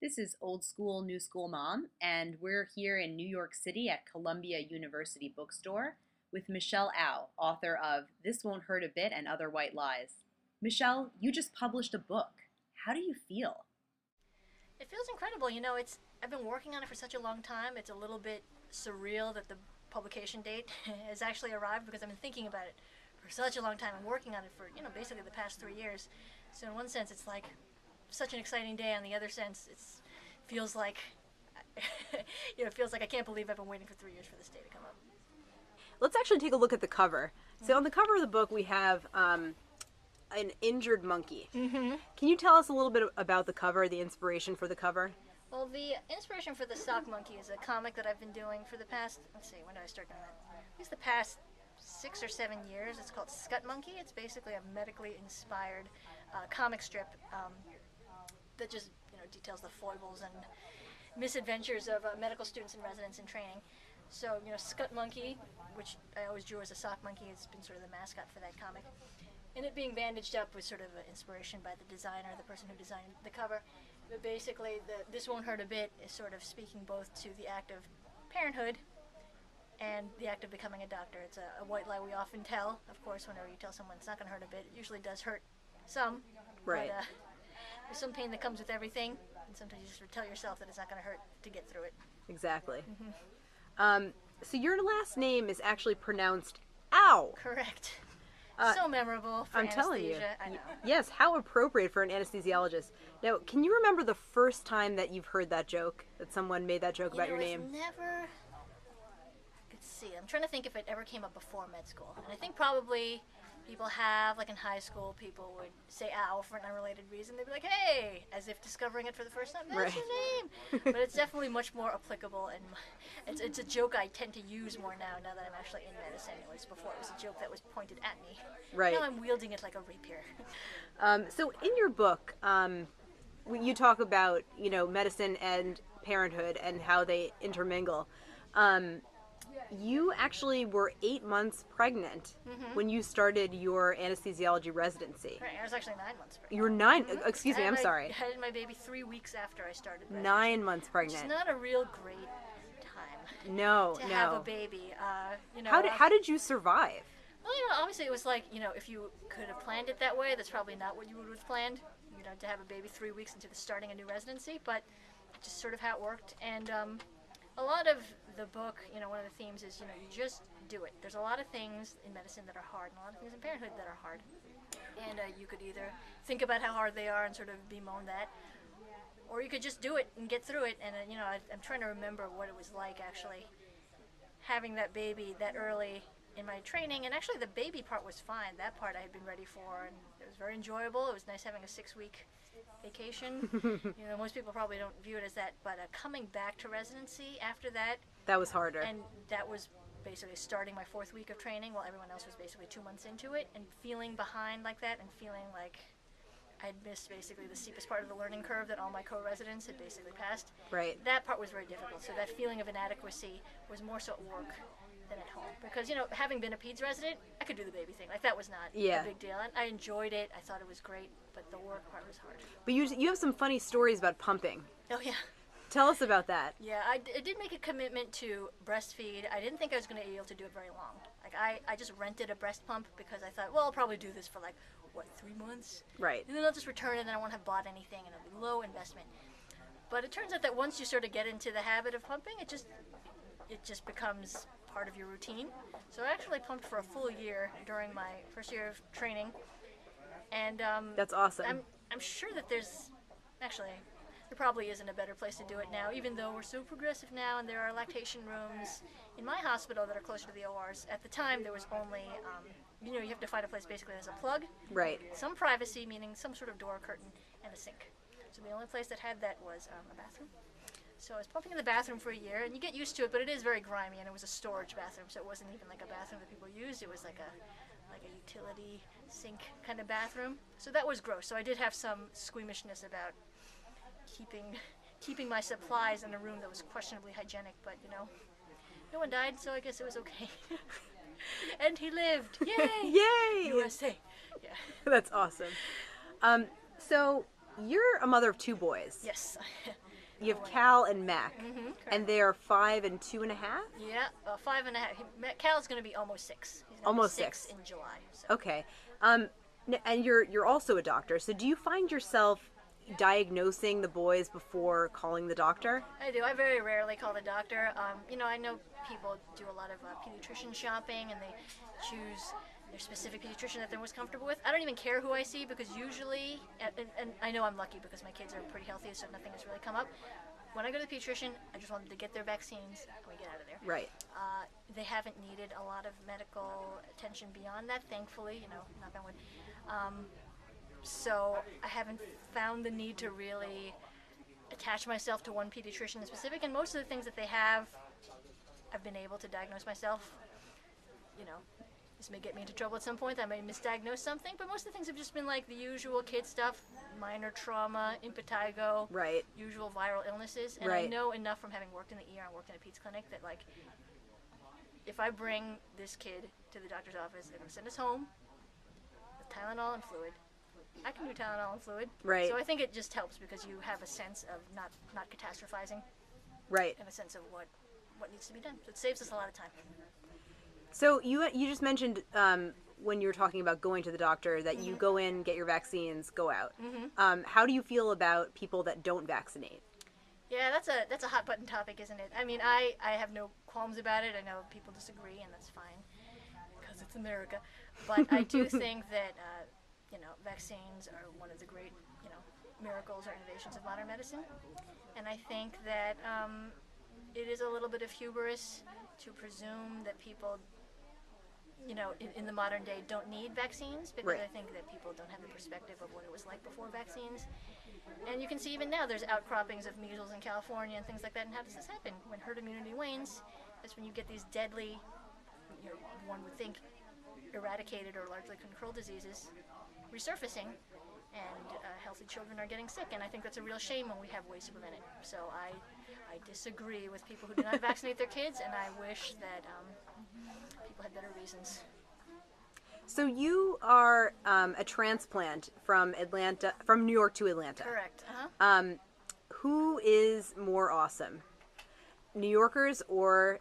This is Old School, New School Mom, and we're here in New York City at Columbia University Bookstore with Michelle Au, author of This Won't Hurt a Bit and Other White Lies. Michelle, you just published a book. How do you feel? It feels incredible. I've been working on it for such a long time. It's a little bit surreal that the publication date has actually arrived because I've been thinking about it for such a long time and working on it for, basically the past 3 years. So in one sense, it's like such an exciting day. On the other sense, it feels like, it feels like I can't believe I've been waiting for 3 years for this day to come up. Let's actually take a look at the cover. So on the cover of the book, we have an injured monkey. Mm-hmm. Can you tell us a little bit about the cover, the inspiration for the cover? Well, the inspiration for the sock monkey is a comic that I've been doing for the past, when did I start doing that? At least the past 6 or 7 years. It's called Scut Monkey. It's basically a medically inspired comic strip that just details the foibles and misadventures of medical students and residents in training. So, Scut Monkey, which I always drew as a sock monkey, has been sort of the mascot for that comic. And it being bandaged up was sort of an inspiration by the designer, the person who designed the cover. But basically, This Won't Hurt a Bit is sort of speaking both to the act of parenthood and the act of becoming a doctor. It's a white lie we often tell. Of course, whenever you tell someone it's not going to hurt a bit, it usually does hurt some. Right. But there's some pain that comes with everything, and sometimes you just tell yourself that it's not going to hurt to get through it. Exactly. Mm-hmm. So your last name is actually pronounced Ow. Correct. So memorable for I'm telling you. anesthesia. I know. Yes, how appropriate for an anesthesiologist. Now, can you remember the first time that you've heard that joke, that someone made that joke about your name? It's never... Let's see. I'm trying to think if it ever came up before med school. And I think probably people have, like in high school, people would say ow for an unrelated reason. They'd be like, hey, as if discovering it for the first time. That's Right. your name. But it's definitely much more applicable, and it's a joke I tend to use more now that I'm actually in medicine. Whereas before it was a joke that was pointed at me. Right. Now I'm wielding it like a rapier. So in your book, you talk about, medicine and parenthood and how they intermingle. You actually were 8 months pregnant when you started your anesthesiology residency. Right, I was actually 9 months pregnant. You were 9, excuse me, I'm I sorry. had my baby 3 weeks after I started residency. 9 months pregnant. It's not a real great time No, to no. have a baby. How did you survive? Well, obviously it was like, if you could have planned it that way, that's probably not what you would have planned, to have a baby 3 weeks into starting a new residency, but just sort of how it worked. And a lot of the book, one of the themes is, you just do it. There's a lot of things in medicine that are hard, and a lot of things in parenthood that are hard. And you could either think about how hard they are and sort of bemoan that, or you could just do it and get through it. And, I'm trying to remember what it was like actually having that baby that early in my training. And actually the baby part was fine. That part I had been ready for, and it was very enjoyable. It was nice having a 6-week vacation. Most people probably don't view it as that, but coming back to residency after that, That was harder. and that was basically starting my 4th week of training while everyone else was basically 2 months into it, and feeling behind like that and feeling like I'd missed basically the steepest part of the learning curve that all my co-residents had basically passed. Right. That part was very difficult. So that feeling of inadequacy was more so at work than at home. Because, having been a peds resident, I could do the baby thing. Like, that was not a big deal. And I enjoyed it. I thought it was great, but the work part was hard. But you have some funny stories about pumping. Oh, yeah. Tell us about that. Yeah, I did make a commitment to breastfeed. I didn't think I was going to be able to do it very long. Like, I just rented a breast pump because I thought, well, I'll probably do this for 3 months? Right. And then I'll just return it and I won't have bought anything and it'll be low investment. But it turns out that once you sort of get into the habit of pumping, it just becomes part of your routine. So I actually pumped for a full year during my first year of training. And That's awesome. I'm sure that there probably isn't a better place to do it now, even though we're so progressive now and there are lactation rooms in my hospital that are closer to the ORs. At the time, there was only, you have to find a place basically that has a plug, Right. some privacy, meaning some sort of door, curtain, and a sink. So the only place that had that was a bathroom. So I was pumping in the bathroom for a year, and you get used to it, but it is very grimy, and it was a storage bathroom, so it wasn't even like a bathroom that people used. It was like a utility sink kind of bathroom. So that was gross. So I did have some squeamishness about keeping my supplies in a room that was questionably hygienic, but no one died, so I guess it was okay. And he lived. Yay! Yay! USA. Yeah. That's awesome. So you're a mother of 2 boys. Yes. you have Cal and Mac, Correct. and they are 5 and 2.5. Yeah, 5.5. Cal's going to be almost 6. He's gonna Almost be 6 in July. So. Okay. And you're also a doctor, so do you find yourself diagnosing the boys before calling the doctor? I do. I very rarely call the doctor. I know people do a lot of pediatrician shopping, and they choose their specific pediatrician that they're most comfortable with. I don't even care who I see, because usually, and I know I'm lucky because my kids are pretty healthy, so nothing has really come up. When I go to the pediatrician, I just want them to get their vaccines and we get out of there. Right. They haven't needed a lot of medical attention beyond that, thankfully, knock on wood. So I haven't found the need to really attach myself to one pediatrician in specific, and most of the things that they have, I've been able to diagnose myself. This may get me into trouble at some point. I may misdiagnose something, but most of the things have just been like the usual kid stuff, minor trauma, impetigo, Right. usual viral illnesses. And Right. I know enough from having worked in the ER and worked in a peds clinic that, like, if I bring this kid to the doctor's office, they're going to send us home with Tylenol and fluid. I can do Tylenol and fluid. Right. So I think it just helps because you have a sense of not catastrophizing Right. and a sense of what needs to be done. So it saves us a lot of time. So you just mentioned when you were talking about going to the doctor that you go in, get your vaccines, go out. How do you feel about people that don't vaccinate? Yeah, that's a hot button topic, isn't it? I mean, I have no qualms about it. I know people disagree, and that's fine because it's America. But I do think that vaccines are one of the great miracles or innovations of modern medicine, and I think that it is a little bit of hubris to presume that people in the modern day don't need vaccines, because Right. I think that people don't have the perspective of what it was like before vaccines. And you can see even now there's outcroppings of measles in California and things like that. And how does this happen? When herd immunity wanes, that's when you get these deadly, one would think, eradicated or largely controlled diseases resurfacing, and healthy children are getting sick. And I think that's a real shame when we have ways to prevent it. So I disagree with people who do not vaccinate their kids, and I wish that people had better reasons. So you are a transplant from New York to Atlanta. Correct. Who is more awesome, New Yorkers or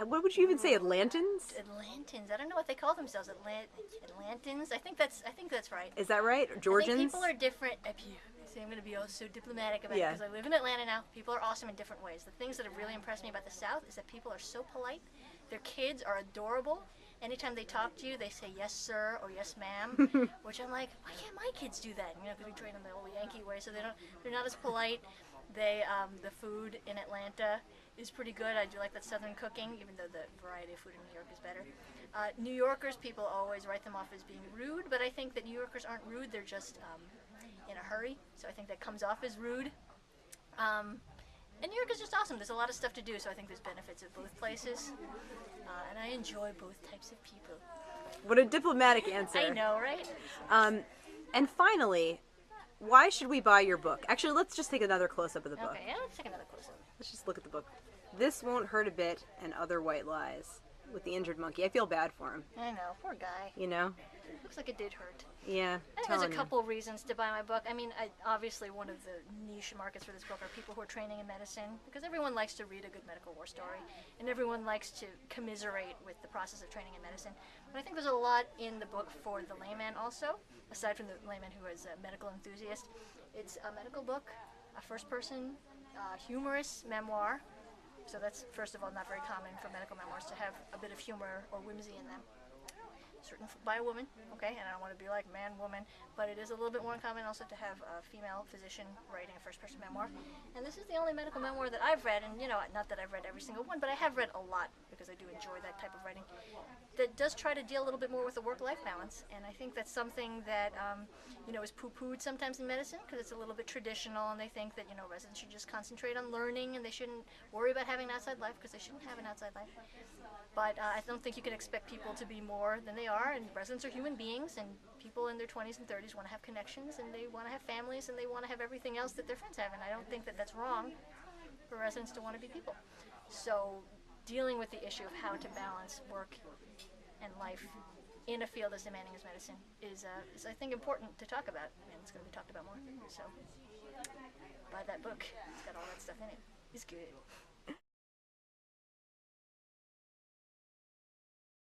what would you even say, Atlantans? Atlantans. I don't know what they call themselves. Atlantans. I think that's right. Is that right? Or Georgians? I think people are different. I'm going to be so diplomatic about it because I live in Atlanta now. People are awesome in different ways. The things that have really impressed me about the South is that people are so polite. Their kids are adorable. Anytime they talk to you, they say yes, sir, or yes, ma'am, which I'm like, why can't my kids do that? Because we train them the old Yankee way, so they're not as polite. The food in Atlanta is pretty good. I do like that Southern cooking, even though the variety of food in New York is better. New Yorkers, people always write them off as being rude, but I think that New Yorkers aren't rude. They're just in a hurry, so I think that comes off as rude. And New York is just awesome. There's a lot of stuff to do, so I think there's benefits of both places. And I enjoy both types of people. What a diplomatic answer. I know, right? And finally, why should we buy your book? Actually, let's just take another close-up of the book. Okay, yeah, let's take another close-up. Let's just look at the book. This Won't Hurt a Bit and Other White Lies with the injured monkey. I feel bad for him. I know, poor guy. Looks like it did hurt. Yeah, I think there's a couple reasons to buy my book. I mean, obviously one of the niche markets for this book are people who are training in medicine, because everyone likes to read a good medical war story, and everyone likes to commiserate with the process of training in medicine. But I think there's a lot in the book for the layman also, aside from the layman who is a medical enthusiast. It's a medical book, a first-person, humorous memoir. So that's, first of all, not very common for medical memoirs to have a bit of humor or whimsy in them. By a woman, okay, and I don't want to be like man, woman, but it is a little bit more uncommon also to have a female physician writing a first-person memoir. And this is the only medical memoir that I've read, and not that I've read every single one, but I have read a lot because I do enjoy that type of writing, that does try to deal a little bit more with the work-life balance. And I think that's something that is poo-pooed sometimes in medicine because it's a little bit traditional, and they think that residents should just concentrate on learning and they shouldn't worry about having an outside life because they shouldn't have an outside life. But I don't think you can expect people to be more than they are, and residents are human beings, and people in their 20s and 30s want to have connections, and they want to have families, and they want to have everything else that their friends have, and I don't think that that's wrong for residents to want to be people. So dealing with the issue of how to balance work and life in a field as demanding as medicine is I think important to talk about, and it's going to be talked about more. So buy that book. It's got all that stuff in it. It's good.